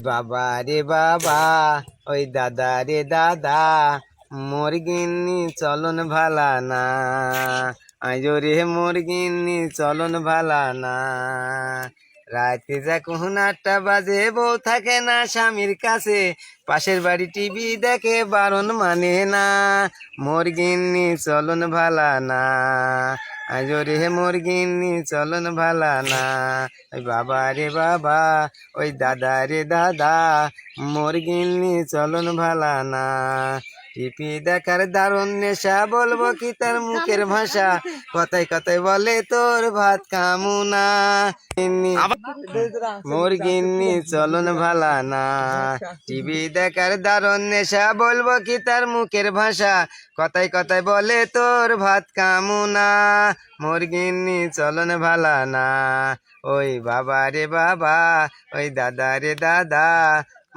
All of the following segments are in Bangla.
বাবা রে বাবা, ওই দাদা রে দাদা, মোর গিন্নি চলন ভালা না। আইজো রে মোর গিন্নি চলন ভালা না। রাতে যখন 8টা বাজে বউ থাকে না স্বামীর কাছে, পাশের বাড়ি টিভি দেখে বারণ মানে না। মোর গিন্নি চলন ভালা না। আইজো রে মোর গিন্নি চলন ভালা না। ওই বাবা রে বাবা, ওই দাদা রে দাদা, মোর গিন্নি চলন ভালা না। টিপি দেখার দারুণ নেশা, বলবো কি তার মুখের ভাষা, কথায় কথায় বলে তোর ভাত খামু না। মোর গিন্নি চলন ভালা না। টিভি দেখার দারুণ নেশা, বলবো কি তার মুখের ভাষা, কথায় কথায় বলে তোর ভাত খামু না। মোর গিন্নি চলন ভালা না। ওই বাবা রে বাবা, ওই দাদা রে দাদা,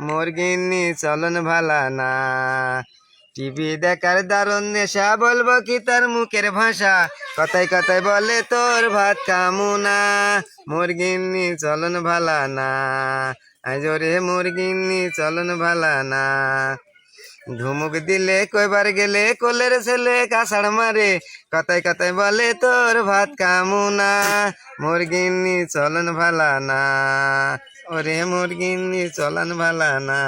মোর গিন্নি চলন ভালা না। টিভি দেখার দারুণ নেশা, বলবো কি তার মুখের ভাষা, কথায় কথায় বলে তোর ভাত খামু না। মোর গিন্নি চলন ভালা না। আইজো রে মোর গিন্নি চলন ভালা না। ধুমুক দিলে কয়বার গেলে কোলের ছেলে কাছাড় মারে, কথায় কথায় বলে তোর ভাত খামু না। মোর গিন্নি চলন ভালা না। ওরে মোর গিন্নি চলন ভালা না।